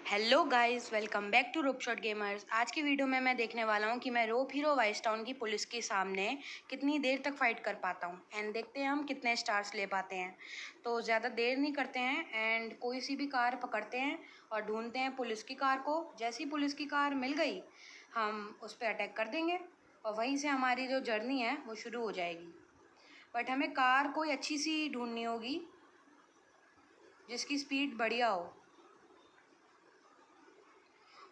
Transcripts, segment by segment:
Hello guys, welcome back to Rope Shot Gamers. आज की video में मैं देखने वाला हूँ कि मैं रोप हीरो वाइस टाउन की पुलिस के सामने कितनी देर तक फाइट कर पाता हूँ एंड देखते हैं हम कितने स्टार्स ले पाते हैं। तो ज़्यादा देर नहीं करते हैं एंड कोई सी भी कार पकड़ते हैं और ढूंढते हैं पुलिस की कार को। जैसी पुलिस की कार मिल गई हम उस पर अटैक कर देंगे और वहीं से हमारी जो जर्नी है वो शुरू हो जाएगी। बट हमें कार कोई अच्छी सी ढूंढनी होगी जिसकी स्पीड बढ़िया हो।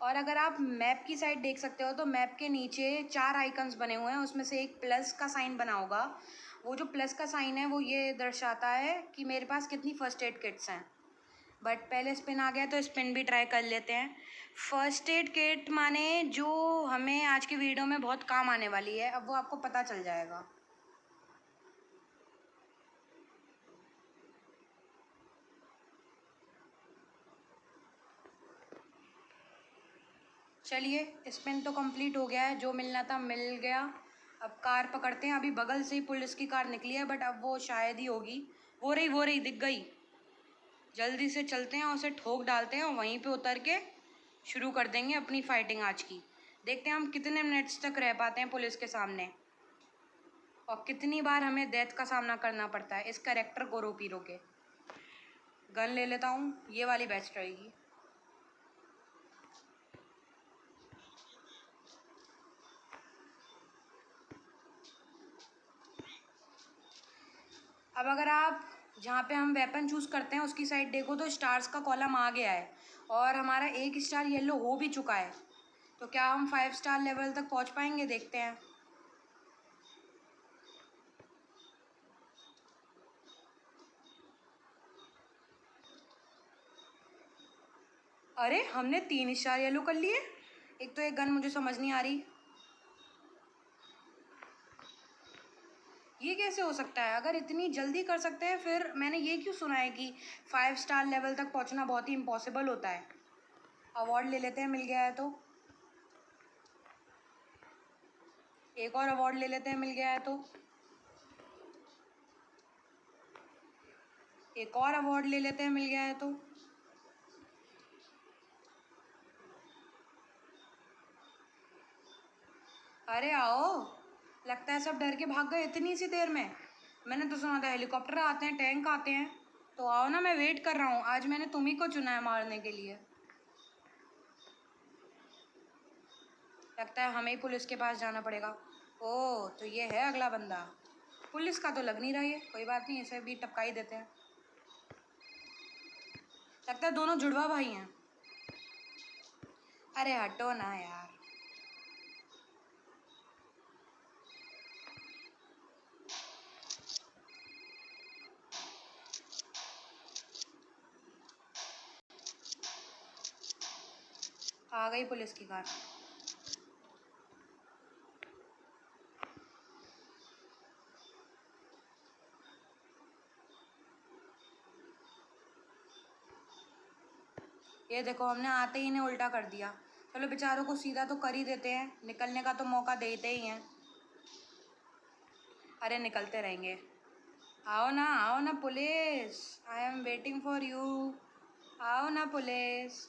और अगर आप मैप की साइड देख सकते हो तो मैप के नीचे 4 आइकन्स बने हुए हैं, उसमें से एक प्लस का साइन बना होगा। वो जो प्लस का साइन है वो ये दर्शाता है कि मेरे पास कितनी फर्स्ट एड किट्स हैं। बट पहले स्पिन आ गया तो स्पिन भी ट्राई कर लेते हैं। फर्स्ट एड किट माने जो हमें आज की वीडियो में बहुत काम आने वाली है, अब वो आपको पता चल जाएगा। चलिए, स्पिन तो कंप्लीट हो गया है, जो मिलना था मिल गया। अब कार पकड़ते हैं। अभी बगल से ही पुलिस की कार निकली है बट अब वो शायद ही होगी। वो रही दिख गई। जल्दी से चलते हैं और उसे ठोक डालते हैं और वहीं पे उतर के शुरू कर देंगे अपनी फाइटिंग आज की। देखते हैं हम कितने मिनट्स तक रह पाते हैं पुलिस के सामने और कितनी बार हमें डेथ का सामना करना पड़ता है इस कैरेक्टर को रोप हीरो के। गन ले लेता हूँ, ये वाली बेस्ट रहेगी। अब अगर आप जहाँ पे हम वेपन चूज़ करते हैं उसकी साइड देखो तो स्टार्स का कॉलम आ गया है और हमारा एक स्टार येलो हो भी चुका है। तो क्या हम 5 स्टार लेवल तक पहुँच पाएंगे, देखते हैं। अरे हमने 3 स्टार येलो कर लिए। एक तो एक गन मुझे समझ नहीं आ रही, ये कैसे हो सकता है। अगर इतनी जल्दी कर सकते हैं फिर मैंने ये क्यों सुना है कि 5 स्टार लेवल तक पहुंचना बहुत ही इम्पॉसिबल होता है। अवार्ड ले लेते हैं, मिल गया है तो। एक और अवार्ड ले लेते हैं, मिल गया है तो। एक और अवार्ड ले लेते हैं, मिल गया है तो। अरे आओ, लगता है सब डर के भाग गए इतनी सी देर में। मैंने तो सुना था हेलीकॉप्टर आते हैं, टैंक आते हैं। तो आओ ना, मैं वेट कर रहा हूँ। आज मैंने तुम्ही को चुना है मारने के लिए। लगता है हमें ही पुलिस के पास जाना पड़ेगा। ओह, तो ये है अगला बंदा। पुलिस का तो लग नहीं रहा है, कोई बात नहीं, इसे भी टपका ही देते हैं। लगता है दोनों जुड़वा भाई हैं। अरे हटो ना यार। आ गई पुलिस की कार। ये देखो, हमने आते ही इन्हें उल्टा कर दिया। चलो बेचारों को सीधा तो कर ही देते हैं, निकलने का तो मौका देते ही हैं। अरे निकलते रहेंगे। आओ ना police, I am waiting for you. आओ ना पुलिस।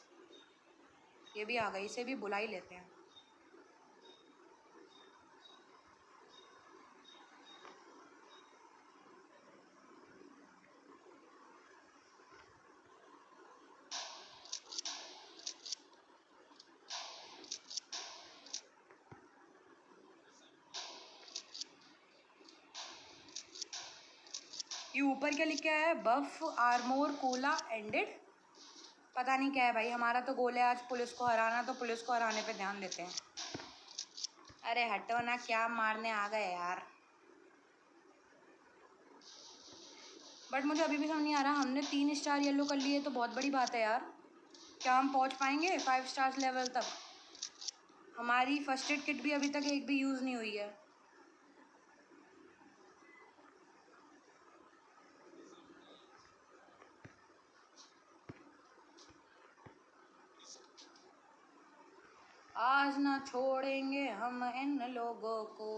ये भी आ गई, इसे भी बुला ही लेते हैं। ये ऊपर क्या लिखा है, बफ आर्मोर कोला एंडेड। पता नहीं क्या है भाई। हमारा तो गोल है आज पुलिस को हराना, तो पुलिस को हराने पे ध्यान देते हैं। अरे हटो ना, क्या मारने आ गए यार। बट मुझे अभी भी समझ नहीं आ रहा, हमने 3 स्टार येलो कर लिए तो बहुत बड़ी बात है यार। क्या हम पहुंच पाएंगे 5 स्टार्स लेवल तक। हमारी फर्स्ट एड किट भी अभी तक एक भी यूज़ नहीं हुई है। आज ना छोड़ेंगे हम इन लोगों को।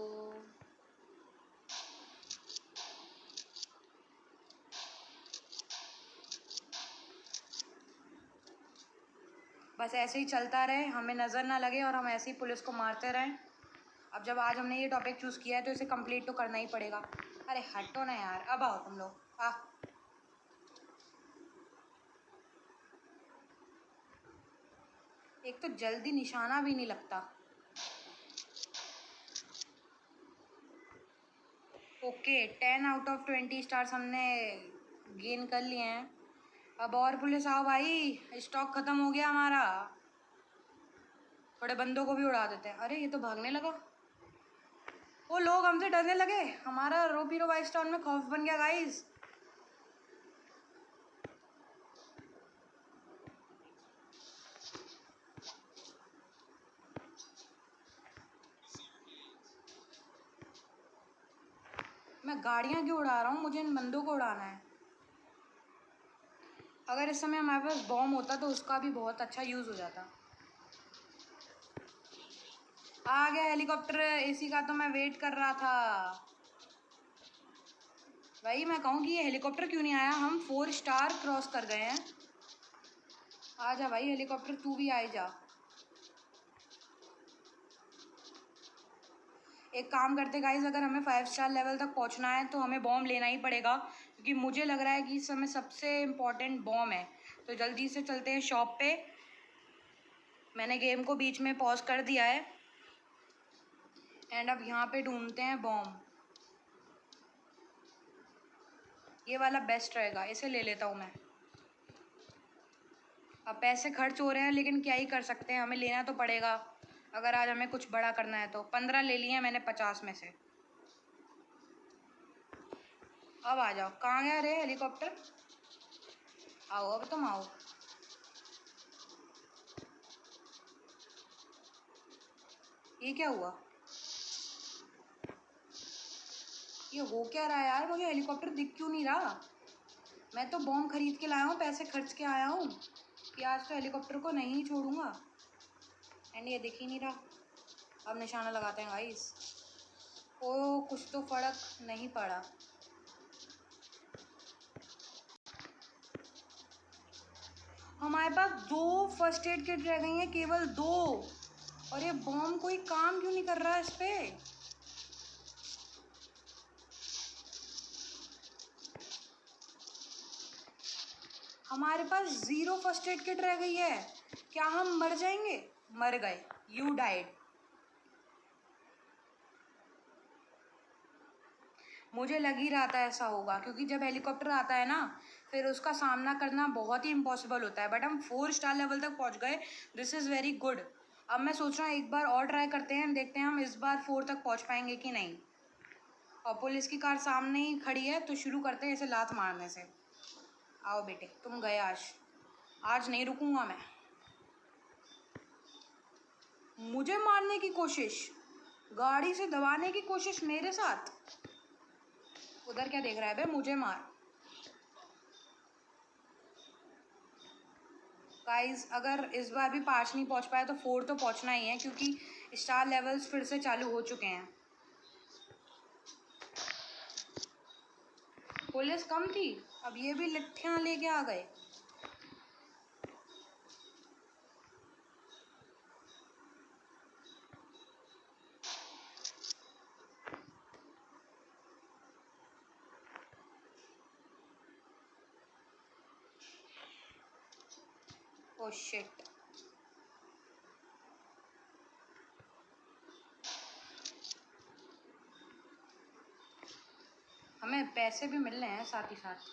बस ऐसे ही चलता रहे, हमें नज़र ना लगे और हम ऐसे ही पुलिस को मारते रहें। अब जब आज हमने ये टॉपिक चूज़ किया है तो इसे कंप्लीट तो करना ही पड़ेगा। अरे हटो ना यार, अब आओ तुम लोग। एक तो जल्दी निशाना भी नहीं लगता। ओके, 10 आउट ऑफ 20 स्टार्स हमने गेन कर लिए हैं। अब और पुलिस आओ भाई, स्टॉक ख़त्म हो गया हमारा। थोड़े बंदों को भी उड़ा देते हैं। अरे ये तो भागने लगा। वो लोग हमसे डरने लगे, हमारा रोप हीरो वाइस टाउन में खौफ बन गया गाइस। मैं गाड़ियाँ क्यों उड़ा रहा हूँ, मुझे इन बंदों को उड़ाना है। अगर इस समय हमारे पास बॉम्ब होता तो उसका भी बहुत अच्छा यूज़ हो जाता। आ गया हेलीकॉप्टर, इसी का तो मैं वेट कर रहा था। भाई मैं कहूँ कि ये हेलीकॉप्टर क्यों नहीं आया, हम 4 स्टार क्रॉस कर गए हैं। आ जा भाई हेलीकॉप्टर, तू भी आ जा। एक काम करते गाइज, अगर हमें 5 स्टार लेवल तक पहुंचना है तो हमें बॉम्ब लेना ही पड़ेगा, क्योंकि मुझे लग रहा है कि इस समय सबसे इम्पोर्टेंट बॉम्ब है। तो जल्दी से चलते हैं शॉप पे। मैंने गेम को बीच में पॉज कर दिया है एंड अब यहाँ पे ढूंढते हैं बॉम्ब। ये वाला बेस्ट रहेगा, इसे ले लेता हूँ मैं। अब पैसे खर्च हो रहे हैं लेकिन क्या ही कर सकते हैं, हमें लेना तो पड़ेगा अगर आज हमें कुछ बड़ा करना है तो। 15 ले लिए हैं मैंने 50 में से। अब आ जाओ, कहाँ गया रे हेलीकॉप्टर? आओ अब तुम आओ। ये क्या हुआ, ये हो क्या रहा है यार? मुझे हेलीकॉप्टर दिख क्यों नहीं रहा? मैं तो बॉम्ब खरीद के लाया हूँ, पैसे खर्च के आया हूँ कि आज तो हेलीकॉप्टर को नहीं छोड़ूंगा, एंड ये दिख ही नहीं रहा। अब निशाना लगाते हैं गाइस। ओ कुछ तो फर्क नहीं पड़ा। हमारे पास 2 फर्स्ट एड किट रह गई हैं, केवल 2। और ये बॉम्ब कोई काम क्यों नहीं कर रहा है इस पे? हमारे पास 0 फर्स्ट एड किट रह गई है। क्या हम मर जाएंगे? मर गए, यू डाइड। मुझे लग ही रहा था ऐसा होगा, क्योंकि जब हेलीकॉप्टर आता है ना फिर उसका सामना करना बहुत ही इम्पॉसिबल होता है। बट हम 4 स्टार लेवल तक पहुंच गए, दिस इज़ वेरी गुड। अब मैं सोच रहा हूँ एक बार और ट्राई करते हैं, देखते हैं हम इस बार 4 तक पहुंच पाएंगे कि नहीं। और पुलिस की कार सामने ही खड़ी है तो शुरू करते हैं इसे लात मारने से। आओ बेटे, तुम गए आज, आज नहीं रुकूंगा मैं। मुझे मारने की कोशिश, गाड़ी से दबाने की कोशिश मेरे साथ। उधर क्या देख रहा है बे, मुझे मार। गाइस अगर इस बार भी 5 नहीं पहुंच पाए तो 4 तो पहुंचना ही है, क्योंकि स्टार लेवल्स फिर से चालू हो चुके हैं। पुलिस कम थी, अब ये भी लट्ठियां लेके आ गए। ओ शिट, हमें पैसे भी मिल रहे हैं साथ ही साथ।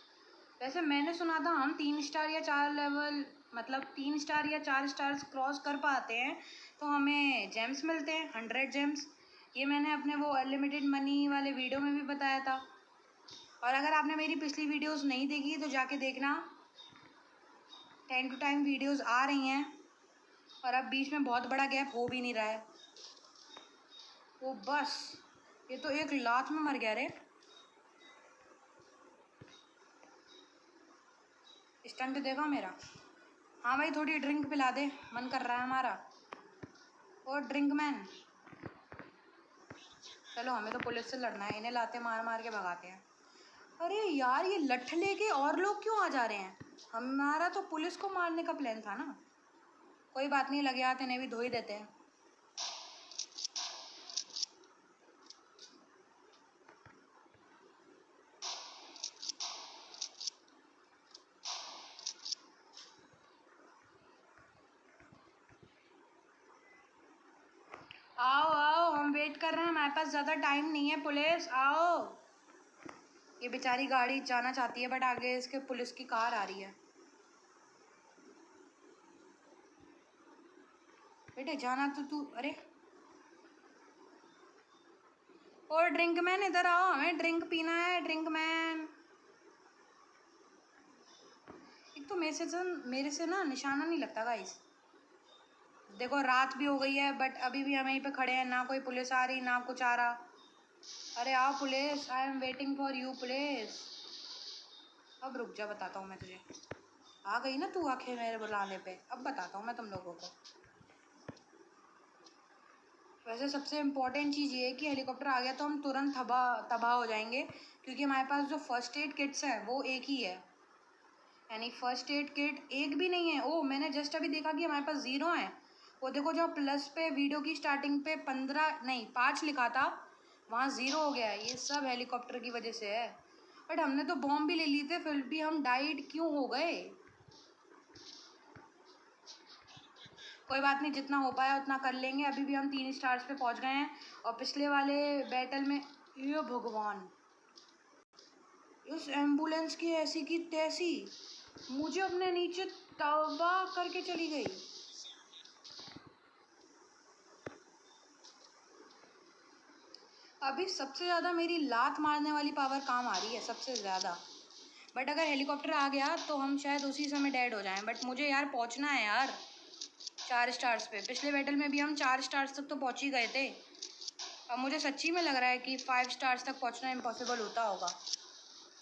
वैसे मैंने सुना था हम 3 स्टार या 4 लेवल, मतलब 3 स्टार या 4 स्टार्स क्रॉस कर पाते हैं तो हमें जेम्स मिलते हैं, 100 जेम्स। ये मैंने अपने वो अनलिमिटेड मनी वाले वीडियो में भी बताया था। और अगर आपने मेरी पिछली वीडियोस नहीं देखी तो जाके देखना, टाइम टू टाइम वीडियोस आ रही हैं और अब बीच में बहुत बड़ा गैप हो भी नहीं रहा है। वो बस, ये तो एक लात में मर गया रे। स्टंट देखा मेरा? हाँ भाई थोड़ी ड्रिंक पिला दे, मन कर रहा है हमारा। और ड्रिंक मैन, चलो हमें तो पुलिस से लड़ना है, इन्हें लाते मार मार के भगाते हैं। अरे यार ये लठ लेके और लोग क्यों आ जा रहे हैं? हमारा तो पुलिस को मारने का प्लान था ना। कोई बात नहीं, लगे हाथ इन्हें भी धो ही देते हैं। आओ आओ, हम वेट कर रहे हैं, हमारे पास ज़्यादा टाइम नहीं है। पुलिस आओ। ये बेचारी गाड़ी जाना चाहती है बट आगे इसके पुलिस की कार आ रही है। बेटे जाना तो तू, अरे और ड्रिंक मैन इधर आओ, हमें ड्रिंक पीना है। ड्रिंक मैन, एक तो मेरे से ना निशाना नहीं लगता गाइस। देखो रात भी हो गई है बट अभी भी हम यहीं पे खड़े हैं, ना कोई पुलिस आ रही ना कुछ आ रहा। अरे आओ police, I am waiting for you police. अब रुक जा, बताता हूँ मैं तुझे। आ गई ना तू आखिर मेरे बुलाने पे, अब बताता हूँ मैं तुम लोगों को। वैसे सबसे इम्पोर्टेंट चीज़ ये है कि हेलीकॉप्टर आ गया तो हम तुरंत तबाह हो जाएंगे, क्योंकि हमारे पास जो फर्स्ट एड किट्स हैं वो एक ही है, यानी फर्स्ट एड किट एक भी नहीं है। ओ मैंने जस्ट अभी देखा कि हमारे पास 0 है। वो देखो जो प्लस पे वीडियो की स्टार्टिंग पे 15 नहीं 5 लिखा था, वहाँ 0 हो गया है। ये सब हेलीकॉप्टर की वजह से है। बट हमने तो बॉम्ब भी ले ली थे, फिर भी हम डाइड क्यों हो गए? कोई बात नहीं, जितना हो पाया उतना कर लेंगे। अभी भी हम 3 स्टार्स पे पहुंच गए हैं। और पिछले वाले बैटल में, ये भगवान, इस एम्बुलेंस की ऐसी की तैसी मुझे अपने नीचे तबाह करके चली गई। अभी सबसे ज़्यादा मेरी लात मारने वाली पावर काम आ रही है, सबसे ज़्यादा। बट अगर हेलीकॉप्टर आ गया तो हम शायद उसी समय डेड हो जाएं। बट मुझे यार पहुंचना है यार 4 स्टार्स पे। पिछले बैटल में भी हम 4 स्टार्स तक तो पहुंच ही गए थे। अब मुझे सच्ची में लग रहा है कि 5 स्टार्स तक पहुंचना इम्पॉसिबल होता होगा।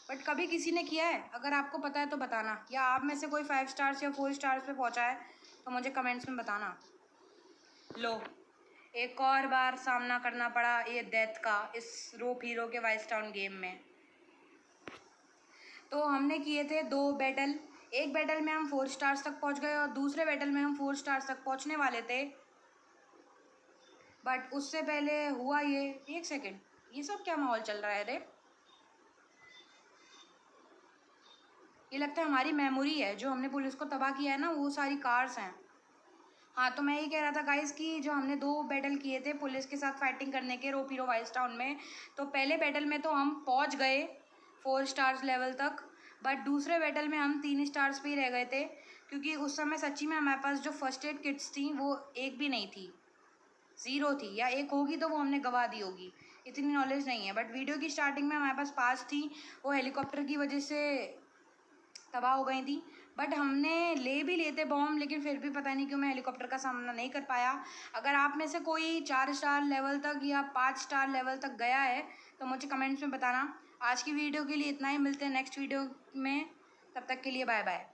बट कभी किसी ने किया है? अगर आपको पता है तो बताना, या आप में से कोई 5 स्टार्स या 4 स्टार्स पे पहुंचा है तो मुझे कमेंट्स में बताना। लो, एक और बार सामना करना पड़ा ये डेथ का इस रोप हीरो के वाइस टाउन गेम में। तो हमने किए थे 2 बैटल। एक बैटल में हम 4 स्टार्स तक पहुंच गए और दूसरे बैटल में हम 4 स्टार्स तक पहुंचने वाले थे। बट उससे पहले हुआ ये, एक सेकेंड, ये सब क्या माहौल चल रहा है रे? ये लगता है हमारी मेमोरी है, जो हमने पुलिस को तबाह किया है ना, वो सारी कार्स हैं। हाँ तो मैं ये कह रहा था गाइस कि जो हमने 2 बैटल किए थे पुलिस के साथ फाइटिंग करने के रोप हीरो वाइस टाउन में, तो पहले बैटल में तो हम पहुंच गए 4 स्टार्स लेवल तक। बट दूसरे बैटल में हम 3 स्टार्स पे ही रह गए थे, क्योंकि उस समय सच्ची में हमारे पास जो फर्स्ट एड किट्स थी वो एक भी नहीं थी, 0 थी, या एक होगी तो वो हमने गवा दी होगी, इतनी नॉलेज नहीं है। बट वीडियो की स्टार्टिंग में हमारे पास 5 थी, वो हेलीकॉप्टर की वजह से तबाह हो गई थी। बट हमने ले भी लेते बॉम्ब, लेकिन फिर भी पता नहीं क्यों मैं हेलीकॉप्टर का सामना नहीं कर पाया। अगर आप में से कोई 4 स्टार लेवल तक या 5 स्टार लेवल तक गया है तो मुझे कमेंट्स में बताना। आज की वीडियो के लिए इतना ही, मिलते हैं नेक्स्ट वीडियो में, तब तक के लिए बाय बाय।